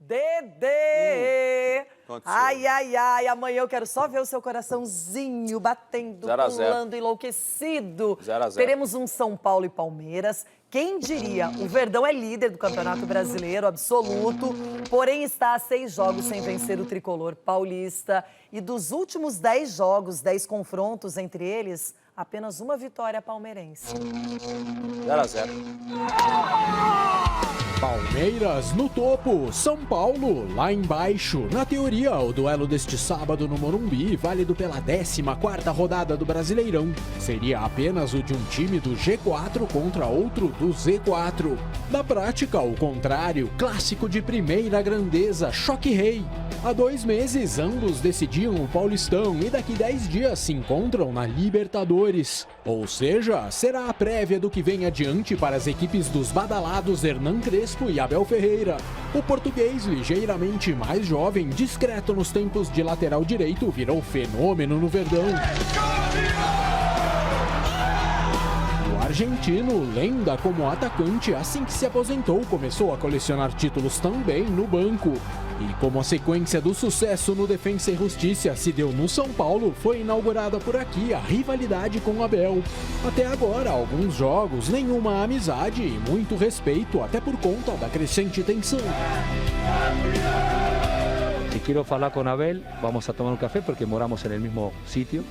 Dedê! Ai, ai, ai, amanhã eu quero só ver o seu coraçãozinho batendo, 0 a 0. pulando, enlouquecido. 0 a 0. Teremos um São Paulo e Palmeiras. Quem diria? O Verdão é líder do Campeonato Brasileiro, absoluto, porém está a 6 jogos sem vencer o tricolor paulista. E dos últimos 10 jogos, 10 confrontos entre eles, apenas uma vitória palmeirense. 0 a 0. Palmeiras no topo, São Paulo lá embaixo. Na teoria, o duelo deste sábado no Morumbi, válido pela 14ª rodada do Brasileirão, seria apenas o de um time do G4 contra outro do Z4. Na prática, o contrário, clássico de primeira grandeza, choque rei. Há 2 meses, ambos decidiam o Paulistão e daqui 10 dias se encontram na Libertadores. Ou seja, será a prévia do que vem adiante para as equipes dos badalados Hernan Crespo e Abel Ferreira. O português, ligeiramente mais jovem, discreto nos tempos de lateral direito, virou fenômeno no Verdão. O argentino, lenda como atacante, assim que se aposentou, começou a colecionar títulos também no banco. E como a sequência do sucesso no Defensa e Justiça se deu no São Paulo, foi inaugurada por aqui a rivalidade com o Abel. Até agora, alguns jogos, nenhuma amizade e muito respeito, até por conta da crescente tensão. Si quiero falar con Abel, vamos a tomar un café porque moramos en el mismo sitio.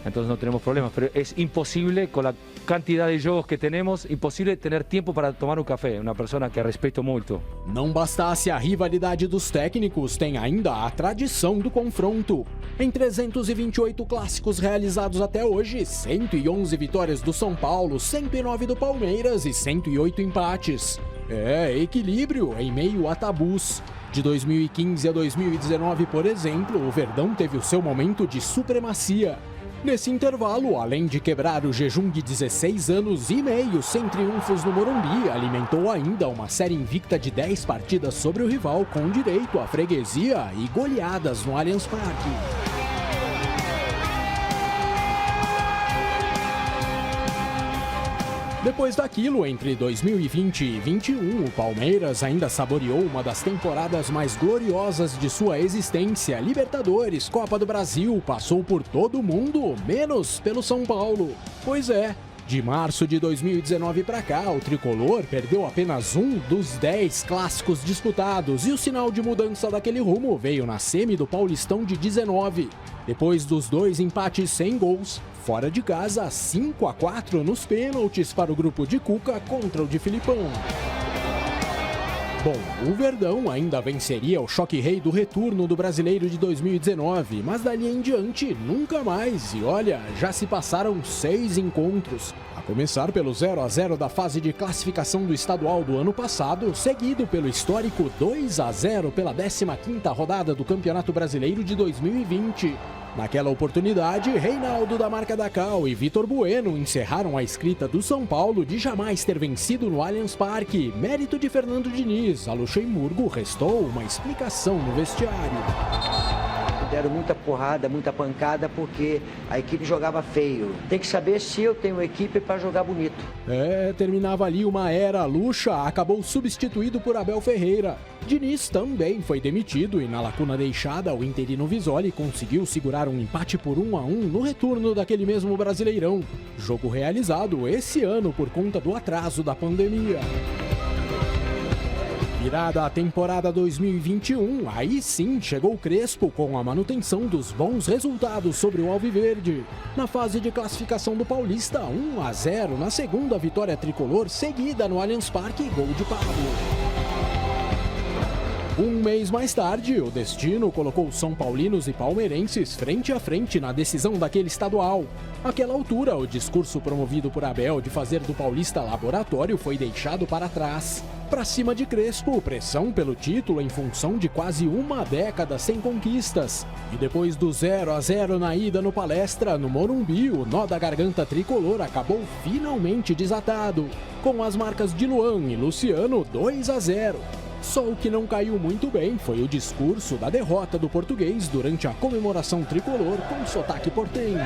Entonces no tenemos problemas, pero es imposible, con la cantidad de jogos que tenemos, imposible tener tiempo para tomar um café. Uma pessoa que respeito muito. Não bastasse a rivalidade dos técnicos, tem ainda a tradição do confronto. Em 328 clássicos realizados até hoje, 111 vitórias do São Paulo, 109 do Palmeiras e 108 empates. É equilíbrio em meio a tabus. De 2015 a 2019, por exemplo, o Verdão teve o seu momento de supremacia. Nesse intervalo, além de quebrar o jejum de 16 anos e meio sem triunfos no Morumbi, alimentou ainda uma série invicta de 10 partidas sobre o rival, com direito à freguesia e goleadas no Allianz Parque. Depois daquilo, entre 2020 e 2021, o Palmeiras ainda saboreou uma das temporadas mais gloriosas de sua existência. Libertadores, Copa do Brasil, passou por todo mundo, menos pelo São Paulo. Pois é, de março de 2019 para cá, o tricolor perdeu apenas um dos 10 clássicos disputados e o sinal de mudança daquele rumo veio na semi do Paulistão de 19. Depois dos 2 empates sem gols, fora de casa, 5 a 4 nos pênaltis para o grupo de Cuca contra o de Filipão. Bom, o Verdão ainda venceria o choque rei do retorno do Brasileiro de 2019, mas dali em diante, nunca mais. E olha, já se passaram 6 encontros. A começar pelo 0 a 0 da fase de classificação do estadual do ano passado, seguido pelo histórico 2 a 0 pela 15ª rodada do Campeonato Brasileiro de 2020. Naquela oportunidade, Reinaldo da Marca da Cal e Vitor Bueno encerraram a escrita do São Paulo de jamais ter vencido no Allianz Parque. Mérito de Fernando Diniz. A Luxemburgo restou uma explicação no vestiário. Deram muita porrada, muita pancada, porque a equipe jogava feio. Tem que saber se eu tenho equipe para jogar bonito. Terminava ali uma era. Luxa acabou substituído por Abel Ferreira. Diniz também foi demitido e na lacuna deixada, o interino Visoli conseguiu segurar um empate por 1 a 1 no retorno daquele mesmo Brasileirão. Jogo realizado esse ano por conta do atraso da pandemia. Virada a temporada 2021, aí sim chegou o Crespo com a manutenção dos bons resultados sobre o Alviverde. Na fase de classificação do Paulista, 1 a 0 na segunda vitória tricolor, seguida no Allianz Parque, gol de Pablo. Um mês mais tarde, o destino colocou São Paulinos e palmeirenses frente a frente na decisão daquele estadual. Àquela altura, o discurso promovido por Abel de fazer do Paulista laboratório foi deixado para trás. Pra cima de Crespo, pressão pelo título em função de quase uma década sem conquistas. E depois do 0 a 0 na ida no Palestra, no Morumbi, o nó da garganta tricolor acabou finalmente desatado. Com as marcas de Luan e Luciano, 2 a 0. Só o que não caiu muito bem foi o discurso da derrota do português durante a comemoração tricolor com sotaque portenho.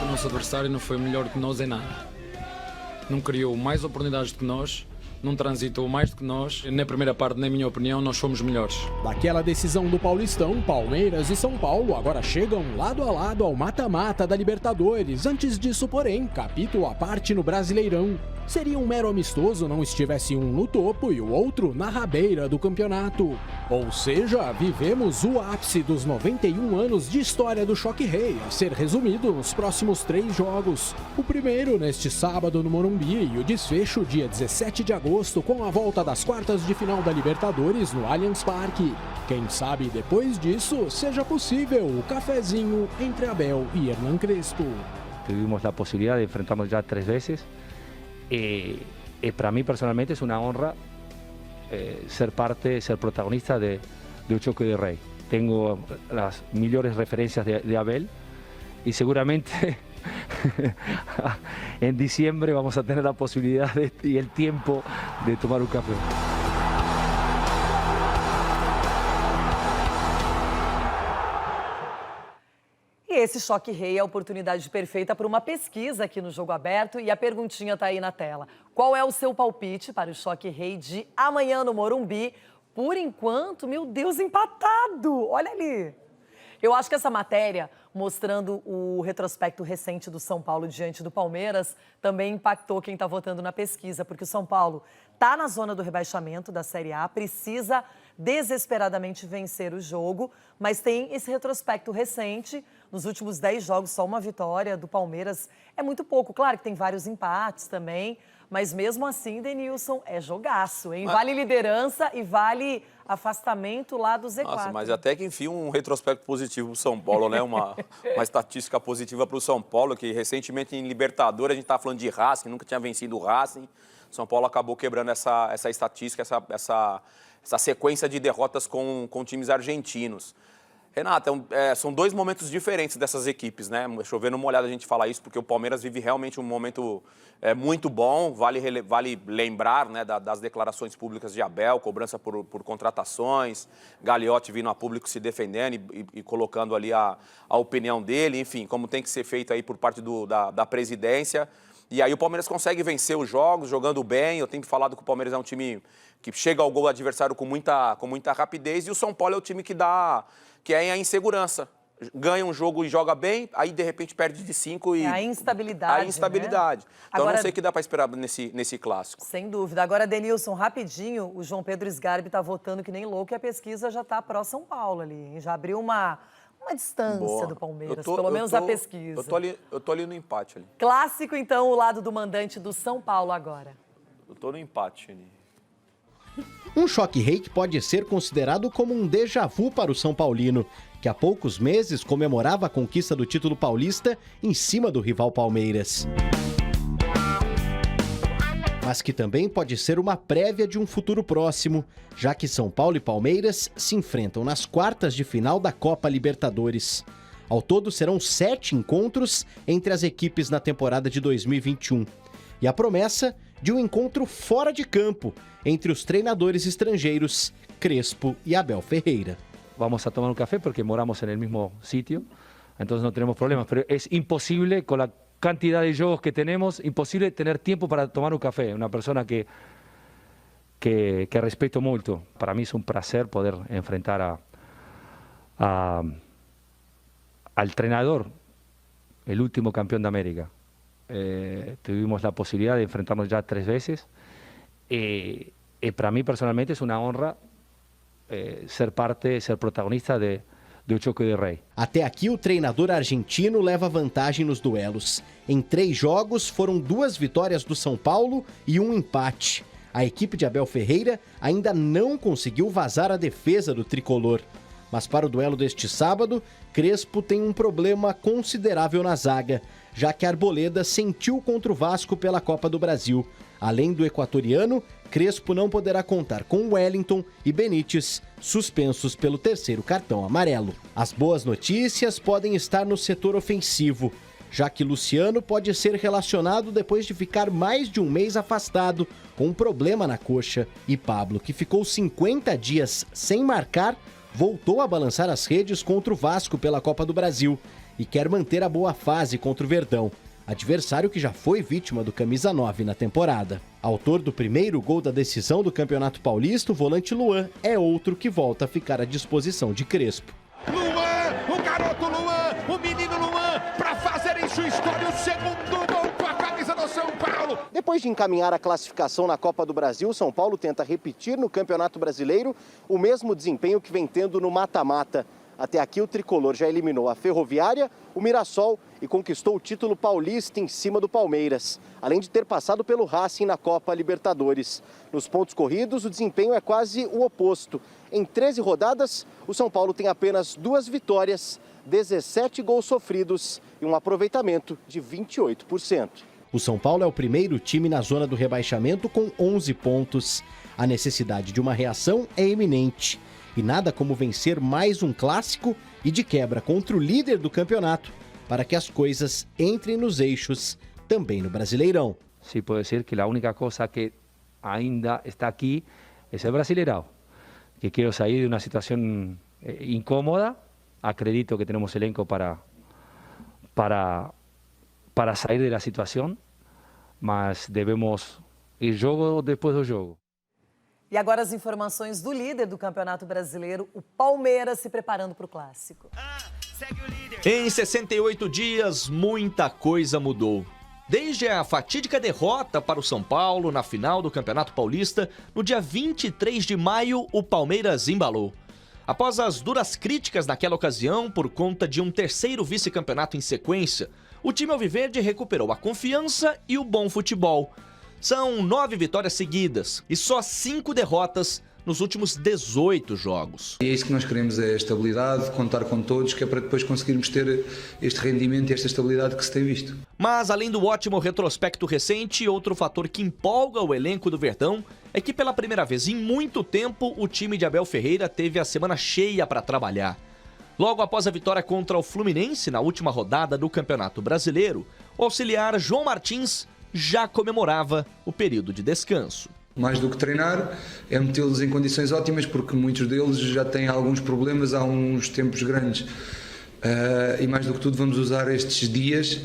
O nosso adversário não foi melhor que nós em nada. não criou mais oportunidades do que nós, não transitou mais do que nós. Na primeira parte, na minha opinião, nós fomos melhores. Daquela decisão do Paulistão, Palmeiras e São Paulo agora chegam lado a lado ao mata-mata da Libertadores. Antes disso, porém, capítulo à parte no Brasileirão. Seria um mero amistoso não estivesse um no topo e o outro na rabeira do campeonato. Ou seja, vivemos o ápice dos 91 anos de história do Choque Rei, a ser resumido nos próximos 3 jogos. O primeiro neste sábado no Morumbi e o desfecho dia 17 de agosto com a volta das quartas de final da Libertadores no Allianz Parque. Quem sabe depois disso seja possível o cafezinho entre Abel e Hernán Crespo. Tuvimos a possibilidade de enfrentarnos já 3 vezes. Para mí personalmente es una honra ser protagonista de un choque de rey. Tengo las mejores referencias de Abel y seguramente en diciembre vamos a tener la posibilidad y el tiempo de tomar un café. E esse Choque Rei é a oportunidade perfeita para uma pesquisa aqui no Jogo Aberto e a perguntinha está aí na tela. Qual é o seu palpite para o Choque Rei de amanhã no Morumbi? Por enquanto, meu Deus, empatado! Olha ali! Eu acho que essa matéria, mostrando o retrospecto recente do São Paulo diante do Palmeiras, também impactou quem está votando na pesquisa, porque o São Paulo está na zona do rebaixamento da Série A, precisa desesperadamente vencer o jogo, mas tem esse retrospecto recente. Nos últimos 10 jogos, só uma vitória do Palmeiras é muito pouco. Claro que tem vários empates também, mas mesmo assim, Denilson, é jogaço, hein? Vale liderança e vale afastamento lá do Z4. Nossa, mas até que enfim um retrospecto positivo para o São Paulo, né? Uma estatística positiva para o São Paulo, que recentemente em Libertadores a gente estava falando de Racing, nunca tinha vencido o Racing. São Paulo acabou quebrando essa estatística, essa sequência de derrotas com times argentinos. Renata, são 2 momentos diferentes dessas equipes, né? Chovendo uma olhada a gente fala isso, porque o Palmeiras vive realmente um momento muito bom. Vale lembrar, né, das declarações públicas de Abel, cobrança por contratações, Gagliotti vindo a público se defendendo e colocando ali a opinião dele, enfim, como tem que ser feito aí por parte da presidência. E aí o Palmeiras consegue vencer os jogos, jogando bem. Eu tenho falado que o Palmeiras é um time que chega ao gol adversário com muita rapidez, e o São Paulo é o time que é a insegurança. Ganha um jogo e joga bem, aí de repente perde de 5 e... É a instabilidade, A instabilidade. Né? Então Agora, não sei o que dá para esperar nesse clássico. Sem dúvida. Agora, Denilson, rapidinho, o João Pedro Sgarbi está votando que nem louco e a pesquisa já está pró-São Paulo ali, hein? Já abriu uma distância Boa. do Palmeiras, pelo menos a pesquisa. Eu tô ali no empate ali. Clássico, então, o lado do mandante do São Paulo agora. Eu tô no empate ali. Um choque rei que pode ser considerado como um déjà vu para o São Paulino, que há poucos meses comemorava a conquista do título paulista em cima do rival Palmeiras. Mas que também pode ser uma prévia de um futuro próximo, já que São Paulo e Palmeiras se enfrentam nas quartas de final da Copa Libertadores. Ao todo serão 7 encontros entre as equipes na temporada de 2021. E a promessa de um encontro fora de campo entre os treinadores estrangeiros Crespo e Abel Ferreira. Vamos a tomar un café porque moramos en el mismo sitio, entonces no tenemos problemas, pero es imposible con la cantidad de juegos que tenemos, imposible tener tiempo para tomar un café. Una persona que respeto mucho. Para mí es un placer poder enfrentar al entrenador, el último campeón de América. Tuvimos la posibilidad de enfrentarnos ya 3 veces. Para mí personalmente es una honra ser protagonista de um choque de rei. Até aqui o treinador argentino leva vantagem nos duelos. Em 3 jogos foram 2 vitórias do São Paulo e 1 empate. A equipe de Abel Ferreira ainda não conseguiu vazar a defesa do tricolor. Mas para o duelo deste sábado, Crespo tem um problema considerável na zaga, já que Arboleda sentiu contra o Vasco pela Copa do Brasil. Além do equatoriano, Crespo não poderá contar com Wellington e Benítez, suspensos pelo 3º cartão amarelo. As boas notícias podem estar no setor ofensivo, já que Luciano pode ser relacionado depois de ficar mais de um mês afastado com um problema na coxa. E Pablo, que ficou 50 dias sem marcar, voltou a balançar as redes contra o Vasco pela Copa do Brasil e quer manter a boa fase contra o Verdão. adversário que já foi vítima do camisa 9 na temporada. Autor do primeiro gol da decisão do Campeonato Paulista, o volante Luan é outro que volta a ficar à disposição de Crespo. Luan, o garoto Luan, o menino Luan, para fazer em sua história o segundo gol com a camisa do São Paulo. Depois de encaminhar a classificação na Copa do Brasil, São Paulo tenta repetir no Campeonato Brasileiro o mesmo desempenho que vem tendo no mata-mata. Até aqui o tricolor já eliminou a Ferroviária, o Mirassol e conquistou o título paulista em cima do Palmeiras, além de ter passado pelo Racing na Copa Libertadores. Nos pontos corridos, o desempenho é quase o oposto. Em 13 rodadas, o São Paulo tem apenas 2 vitórias, 17 gols sofridos e um aproveitamento de 28%. O São Paulo é o primeiro time na zona do rebaixamento com 11 pontos. A necessidade de uma reação é iminente. E nada como vencer mais um clássico e de quebra contra o líder do campeonato, para que as coisas entrem nos eixos também no Brasileirão. Sí, puedo decir que la única cosa que ainda está aquí es el Brasileirão, que quiero salir de una situación incómoda. Acredito que tenemos elenco para sair de la situación, mas debemos ir jogo depois do jogo. E agora as informações do líder do Campeonato Brasileiro, o Palmeiras, se preparando para o Clássico. Em 68 dias, muita coisa mudou. Desde a fatídica derrota para o São Paulo na final do Campeonato Paulista, no dia 23 de maio, o Palmeiras embalou. Após as duras críticas naquela ocasião por conta de um terceiro vice-campeonato em sequência, o time alviverde recuperou a confiança e o bom futebol. São 9 vitórias seguidas e só 5 derrotas nos últimos 18 jogos. E é isso que nós queremos, é a estabilidade, contar com todos, que é para depois conseguirmos ter este rendimento e esta estabilidade que se tem visto. Mas além do ótimo retrospecto recente, outro fator que empolga o elenco do Verdão é que pela primeira vez em muito tempo o time de Abel Ferreira teve a semana cheia para trabalhar. Logo após a vitória contra o Fluminense na última rodada do Campeonato Brasileiro, o auxiliar João Martins já comemorava o período de descanso. Mais do que treinar, é metê-los em condições ótimas, porque muitos deles já têm alguns problemas há uns tempos grandes. E mais do que tudo, vamos usar estes dias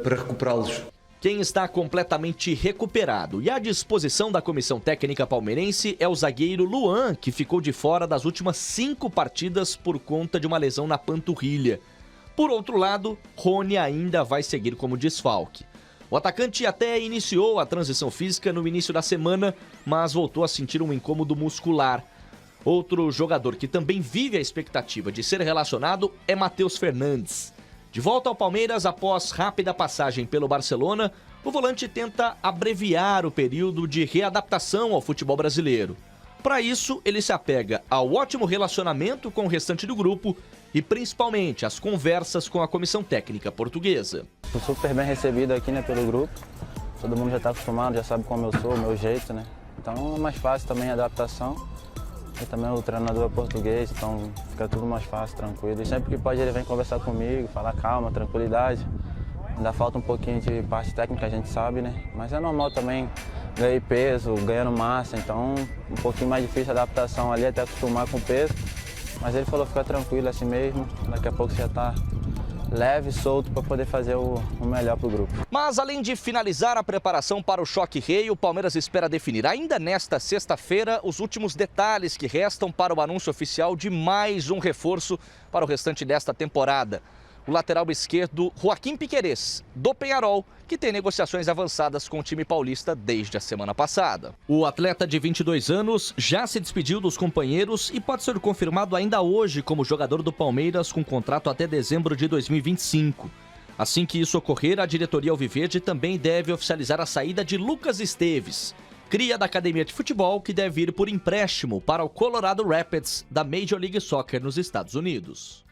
para recuperá-los. Quem está completamente recuperado e à disposição da comissão técnica palmeirense é o zagueiro Luan, que ficou de fora das últimas 5 partidas por conta de uma lesão na panturrilha. Por outro lado, Rony ainda vai seguir como desfalque. O atacante até iniciou a transição física no início da semana, mas voltou a sentir um incômodo muscular. Outro jogador que também vive a expectativa de ser relacionado é Matheus Fernandes. De volta ao Palmeiras após rápida passagem pelo Barcelona, o volante tenta abreviar o período de readaptação ao futebol brasileiro. Para isso, ele se apega ao ótimo relacionamento com o restante do grupo e principalmente às conversas com a comissão técnica portuguesa. Fui super bem recebido aqui, né, pelo grupo. Todo mundo já está acostumado, já sabe como eu sou, o meu jeito, né? Então é mais fácil também a adaptação. E também o treinador é português, então fica tudo mais fácil, tranquilo. E sempre que pode ele vem conversar comigo, falar calma, tranquilidade. Ainda falta um pouquinho de parte técnica, a gente sabe, né? Mas é normal também, ganhei peso, ganhando massa, então um pouquinho mais difícil a adaptação ali, até acostumar com o peso. Mas ele falou, fica tranquilo assim mesmo, daqui a pouco você já está leve, solto para poder fazer o melhor para o grupo. Mas além de finalizar a preparação para o Choque Rei, o Palmeiras espera definir ainda nesta sexta-feira os últimos detalhes que restam para o anúncio oficial de mais um reforço para o restante desta temporada. O lateral esquerdo Joaquim Piquerez, do Peñarol, que tem negociações avançadas com o time paulista desde a semana passada. O atleta de 22 anos já se despediu dos companheiros e pode ser confirmado ainda hoje como jogador do Palmeiras com contrato até dezembro de 2025. Assim que isso ocorrer, a diretoria alviverde também deve oficializar a saída de Lucas Esteves, cria da academia de futebol que deve ir por empréstimo para o Colorado Rapids da Major League Soccer nos Estados Unidos.